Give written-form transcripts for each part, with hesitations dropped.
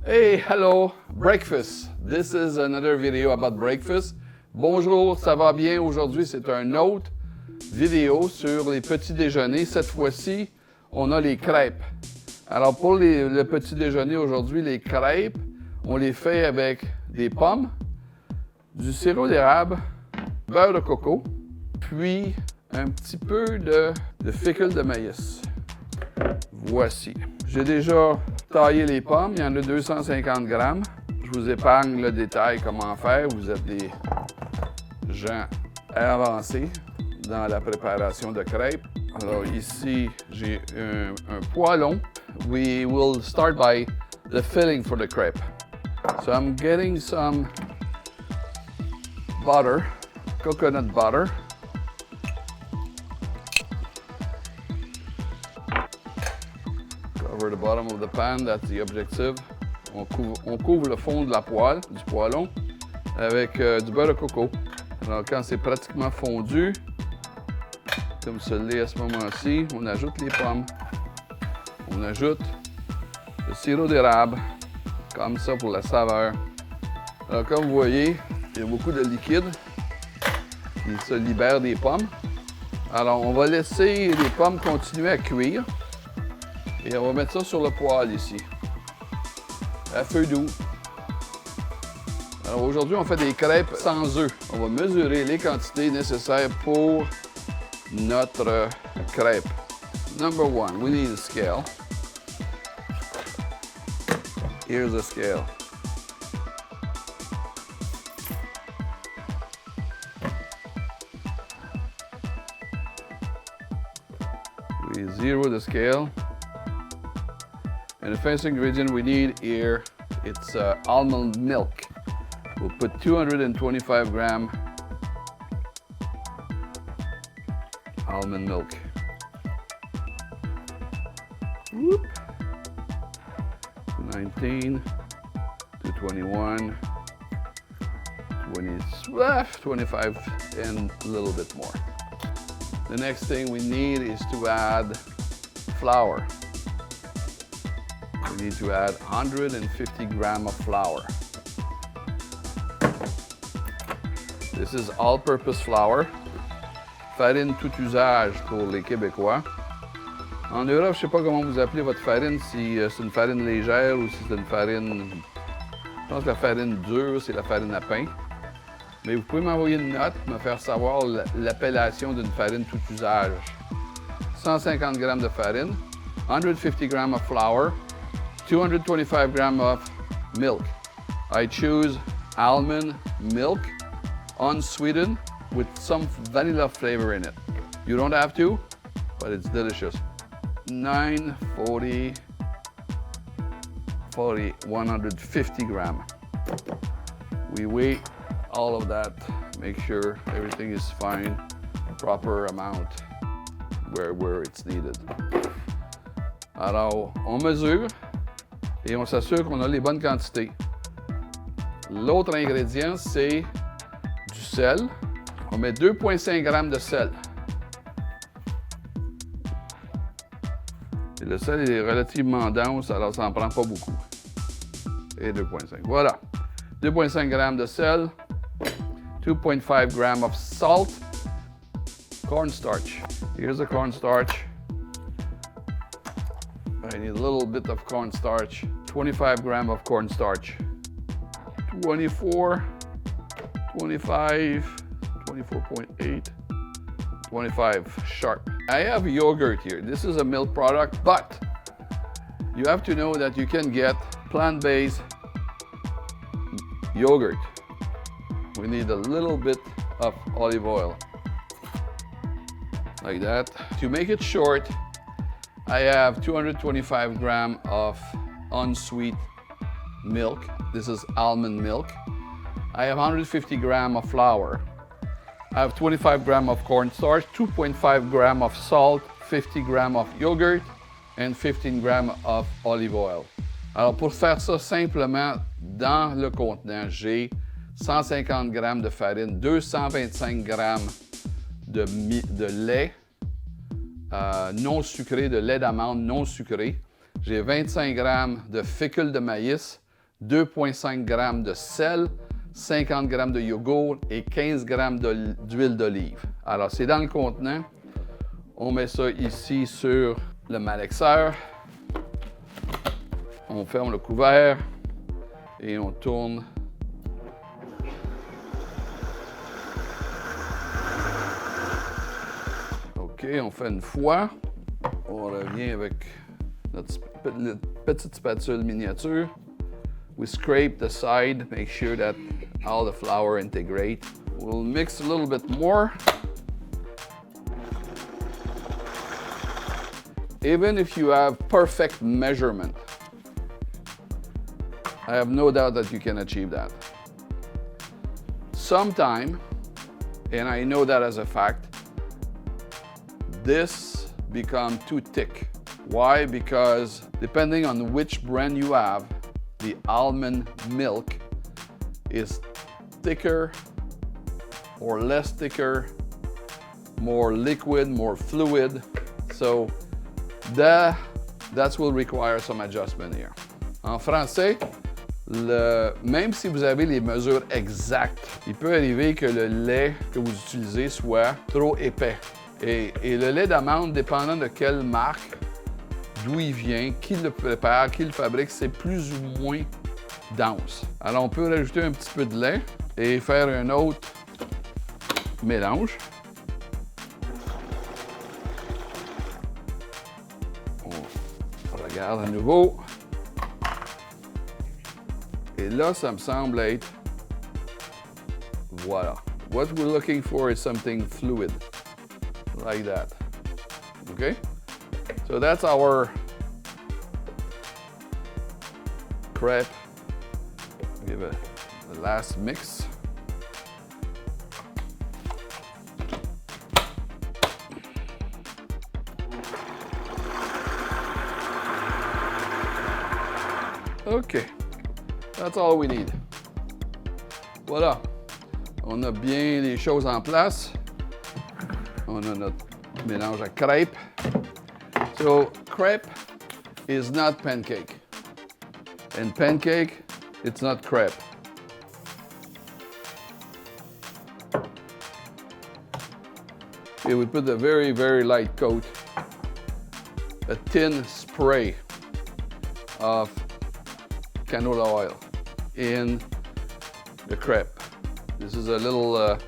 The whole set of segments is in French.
Hey, hello, breakfast. This is another video about breakfast. Bonjour, ça va bien? Aujourd'hui, c'est un autre vidéo sur les petits déjeuners. Cette fois-ci, on a les crêpes. Alors, pour le petit déjeuner aujourd'hui, les crêpes, on les fait avec des pommes, du sirop d'érable, beurre de coco, puis un petit peu de fécule de maïs. Voici. J'ai déjà taillé les pommes, il y en a 250 grammes. Je vous épargne le détail comment faire. Vous êtes des gens avancés dans la préparation de crêpes. Alors ici, j'ai un poêlon. We will start by the filling for the crepe. So I'm getting some butter, coconut butter. Cover the bottom of the pan, that's the objective. On couvre le fond de la poêle, du poêlon, avec du beurre de coco. Alors quand c'est pratiquement fondu, comme ça l'est à ce moment-ci, on ajoute les pommes. On ajoute le sirop d'érable, comme ça pour la saveur. Alors comme vous voyez, il y a beaucoup de liquide qui se libère des pommes. Alors on va laisser les pommes continuer à cuire. Et on va mettre ça sur le poêle ici, à feu doux. Alors aujourd'hui, on fait des crêpes sans œufs. On va mesurer les quantités nécessaires pour notre crêpe. Number one, we need a scale. Here's a scale. We zero the scale. And the first ingredient we need here, it's almond milk. We'll put 225 gram almond milk. Whoop. 19, 221, 25, and a little bit more. The next thing we need is to add flour. We need to add 150 grams of flour. This is all-purpose flour. Farine tout usage pour les Québécois. En Europe, je ne sais pas comment vous appelez votre farine, si c'est une farine légère ou si c'est une farine... Je pense que la farine dure, c'est la farine à pain. Mais vous pouvez m'envoyer une note pour me faire savoir l'appellation d'une farine tout usage. 150 grammes de farine, 150 grams of flour, 225 grams of milk. I choose almond milk, unsweetened, with some vanilla flavor in it. You don't have to, but it's delicious. 150 grams. We weigh all of that, make sure everything is fine, proper amount, where it's needed. Alors, on mesure. Et on s'assure qu'on a les bonnes quantités. L'autre ingrédient, c'est du sel. On met 2,5 grammes de sel. Et le sel est relativement dense, alors ça n'en prend pas beaucoup. Et 2,5. Voilà. 2,5 grammes de sel. 2,5 grams of salt. Cornstarch. Here's the cornstarch. I need a little bit of cornstarch. 25 grams of cornstarch. 24, 25, 24.8, 25 sharp. I have yogurt here. This is a milk product, but you have to know that you can get plant-based yogurt. We need a little bit of olive oil. Like that. To make it short, I have 225 grams of unsweetened milk. This is almond milk. I have 150 grams of flour. I have 25 grams of cornstarch, 2.5 grams of salt, 50 grams of yogurt, and 15 grams of olive oil. Alors pour faire ça simplement, dans le contenant, j'ai 150 grammes de farine, 225 grammes de lait non sucré, de lait d'amande non sucré. J'ai 25 grammes de fécule de maïs, 2,5 g de sel, 50 g de yogourt et 15 g d'huile d'olive. Alors, c'est dans le contenant. On met ça ici sur le malaxeur. On ferme le couvert et on tourne. OK, on fait une fois. On revient avec notre petite spatule miniature. We scrape the side, make sure that all the flour integrate. We'll mix a little bit more. Even if you have perfect measurement, I have no doubt that you can achieve that. Sometime, and I know that as a fact, this becomes too thick. Why? Because depending on which brand you have, the almond milk is thicker or less thicker, more liquid, more fluid. So that will require some adjustment here. En français, même si vous avez les mesures exactes, il peut arriver que le lait que vous utilisez soit trop épais. Et le lait d'amande, dépendant de quelle marque, d'où il vient, qui le prépare, qui le fabrique, c'est plus ou moins dense. Alors, on peut rajouter un petit peu de lait et faire un autre mélange. On regarde à nouveau. Et là, ça me semble être... Voilà. What we're looking for is something fluid, like that. Okay? So that's our crepe. Give it the last mix. Okay, that's all we need. Voilà, on a bien les choses en place. On a notre mélange à crêpes. So, crepe is not pancake. And pancake, it's not crepe. Okay, we put a very, very light coat, a thin spray of canola oil in the crepe. This is a little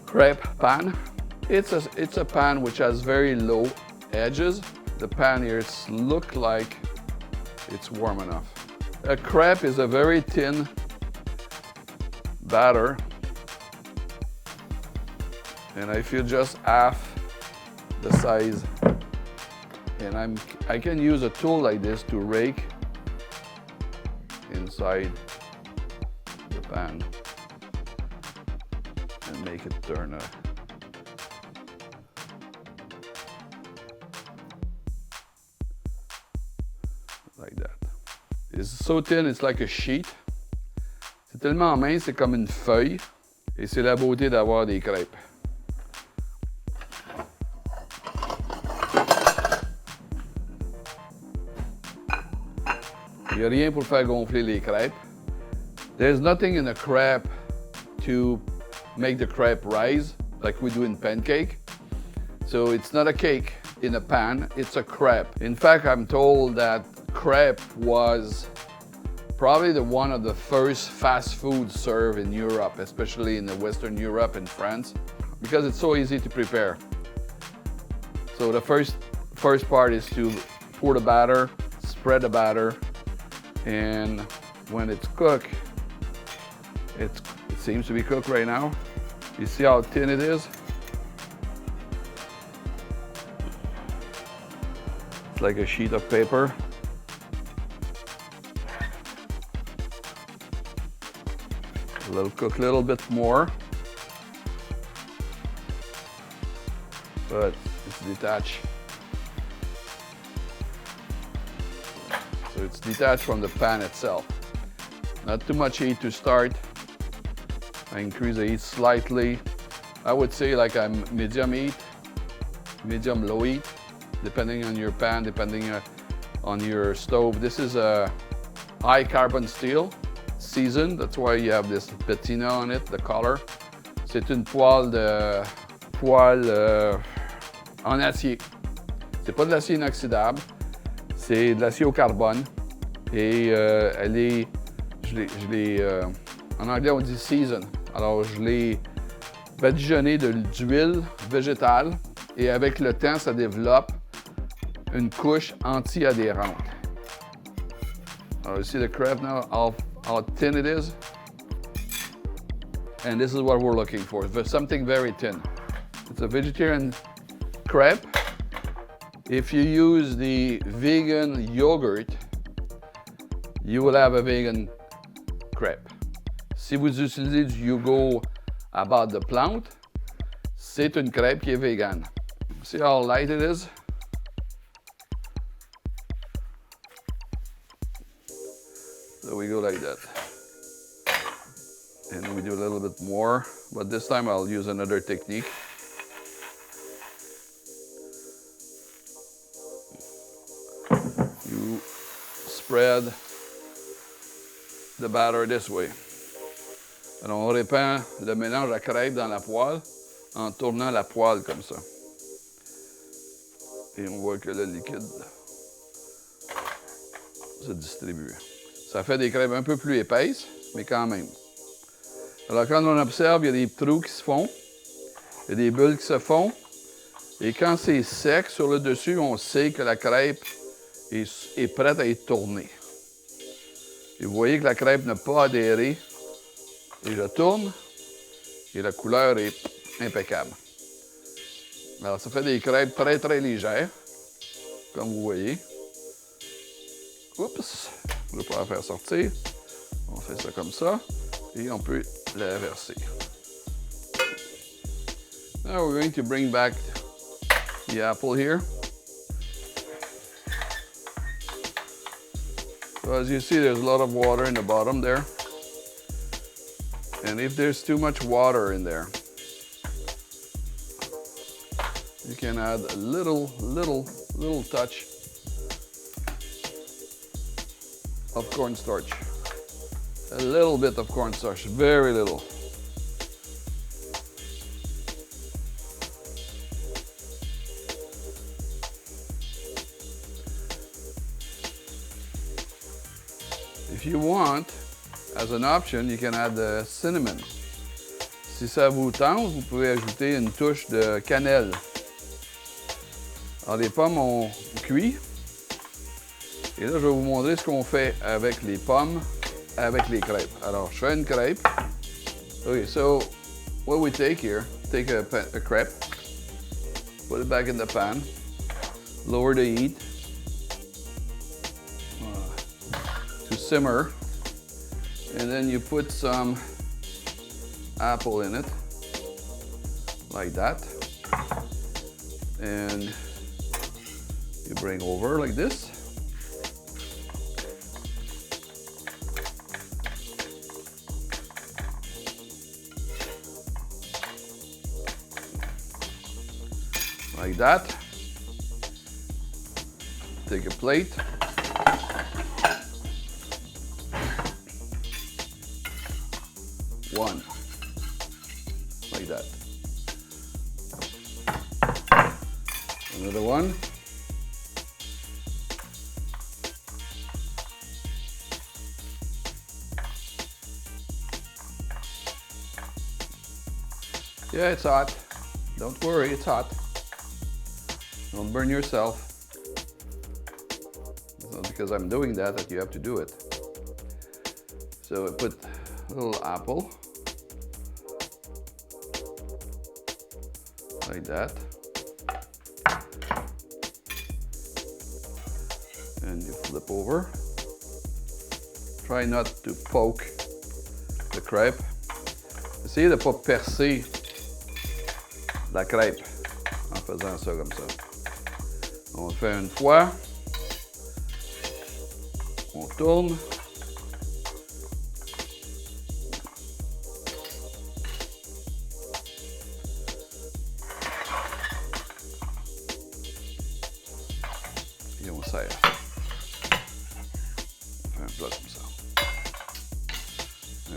crepe pan. It's a pan which has very low edges. The pan here looks like it's warm enough. A crepe is a very thin batter, and I feel just half the size. And I can use a tool like this to rake inside the pan and make it turn like that. It's so thin, it's like a sheet. C'est tellement mince, c'est comme une feuille. Et c'est la beauté d'avoir des crêpes. Il n'y a rien pour faire gonfler les crêpes. There's nothing in a crepe to make the crepe rise like we do in pancake. So it's not a cake in a pan, it's a crepe. In fact, I'm told that crepe was probably one of the first fast food served in Europe, especially in the Western Europe and France, because it's so easy to prepare. So the first part is to pour the batter, spread the batter, and when it's cooked, it seems to be cooked right now. You see how thin it is? It's like a sheet of paper. It'll cook a little bit more, but it's detached. So it's detached from the pan itself. Not too much heat to start. I increase the heat slightly. I would say like I'm medium heat, medium low heat, depending on your pan, depending on your stove. This is a high carbon steel, seasoned. That's why you have this patina on it, the color. C'est une poêle en acier. C'est pas de l'acier inoxydable, c'est de l'acier au carbone. Et elle est, en anglais on dit seasoned. Alors je l'ai badigeonnée d'huile végétale et avec le temps ça développe une couche anti-adhérente. You see the crepe now, how thin it is? And this is what we're looking for, something very thin. It's a vegetarian crepe. If you use the vegan yogurt, you will have a vegan crepe. Si vous utilisez du yogourt à base de plantes, c'est une crêpe qui est vegan. See how light it is? So we go like that. And we do a little bit more, but this time I'll use another technique. You spread the batter this way. Alors on répand le mélange à crêpes dans la poêle en tournant la poêle comme ça. Et on voit que le liquide se distribue. Ça fait des crêpes un peu plus épaisses, mais quand même. Alors quand on observe, il y a des trous qui se font, il y a des bulles qui se font, et quand c'est sec sur le dessus, on sait que la crêpe est prête à être tournée. Et vous voyez que la crêpe n'a pas adhéré, et je tourne, et la couleur est impeccable. Alors ça fait des crêpes très très légères, comme vous voyez. Oups, je ne vais pas la faire sortir. On fait ça comme ça, et on peut la verser. Now we're going to bring back the apple here. So as you see, there's a lot of water in the bottom there. And if there's too much water in there, you can add a little touch of cornstarch. A little bit of cornstarch, very little. If you want, as an option, you can add cinnamon. Si ça vous tente, vous pouvez ajouter une touche de cannelle. Alors les pommes ont cuit. Et là, je vais vous montrer ce qu'on fait avec les pommes, avec les crêpes. Alors, je fais une crêpe. Okay, so what we take here, take a crepe, put it back in the pan, lower the heat to simmer, and then you put some apple in it, like that, and you bring over like this. Like that. Take a plate. One. Like that. Another one. Yeah, it's hot. Don't worry, it's hot. Don't burn yourself. It's not because I'm doing that you have to do it. So I put a little apple. Like that. And you flip over. Try not to poke the crepe. Essayez de ne pas percer la crêpe en faisant ça comme ça. On le fait une fois. On tourne. Et on serre. On fait Un plat comme ça.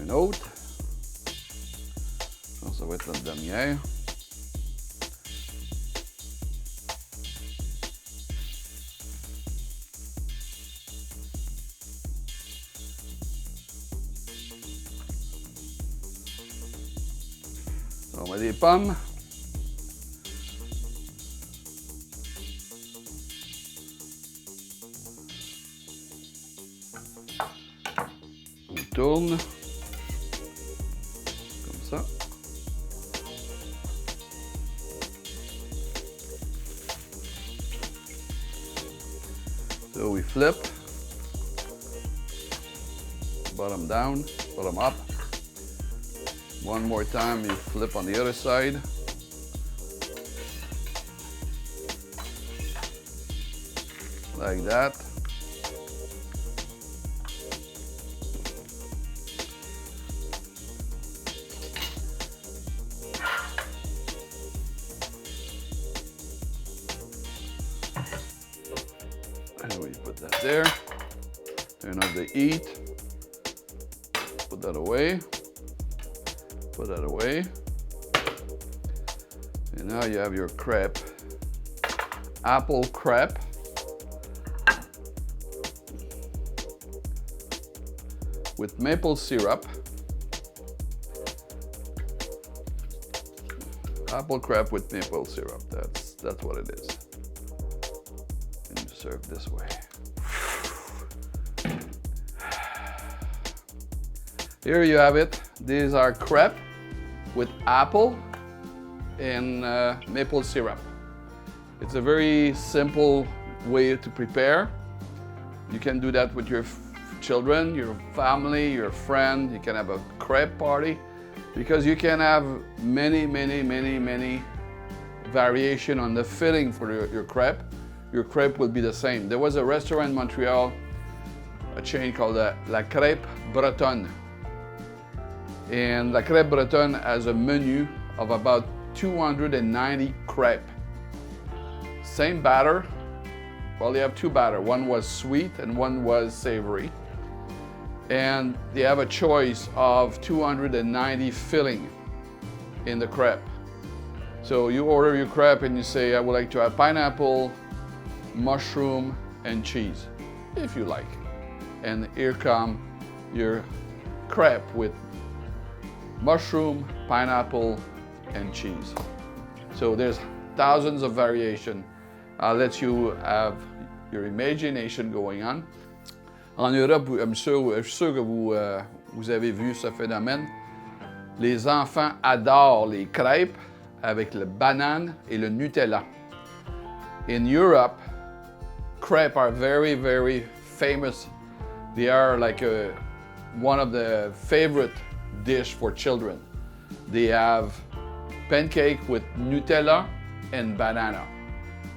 Un autre. Je pense que ça va être notre dernière. On met des pommes. On tourne. Comme ça. So we flip. Bottom down, bottom up. One more time, you flip on the other side. Like that. And we put that there. Turn off the heat. Put that away. Put that away. And now you have your crepe. Apple crepe. With maple syrup. Apple crepe with maple syrup. That's what it is. And you serve this way. Here you have it. These are crepes with apple and maple syrup. It's a very simple way to prepare. You can do that with your children, your family, your friend. You can have a crepe party because you can have many variation on the filling for your crepe. Your crepe will be the same. There was a restaurant in Montreal, a chain called La Crêpe Bretonne. And La Crêpe Bretonne has a menu of about 290 crepes. Same batter. Well, they have two batter. One was sweet and one was savory. And they have a choice of 290 filling in the crepe. So you order your crepe and you say, I would like to have pineapple, mushroom, and cheese, if you like. And here come your crepe with mushroom, pineapple, and cheese. So there's thousands of variation. I'll let you have your imagination going on. En Europe, je suis sûr que vous avez vu ce phénomène. Les enfants adorent les crêpes avec le banane et le Nutella. In Europe, crepes are very famous. They are like one of the favorite dish for children. They have pancake with Nutella and banana,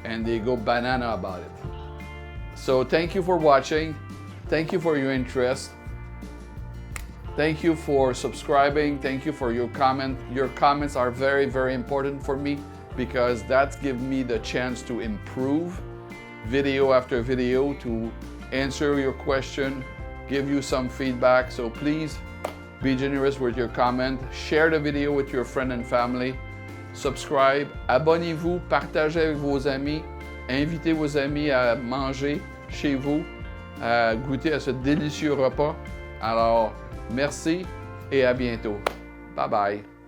and they go banana about it. So thank you for watching. Thank you for your interest. Thank you for subscribing. Thank you for your comment. Your comments are very important for me because that gives me the chance to improve video after video, to answer your question, give you some feedback. So please be generous with your comment. Share the video with your friend and family. Subscribe. Abonnez-vous. Partagez avec vos amis. Invitez vos amis à manger chez vous, à goûter à ce délicieux repas. Alors, merci et à bientôt. Bye bye.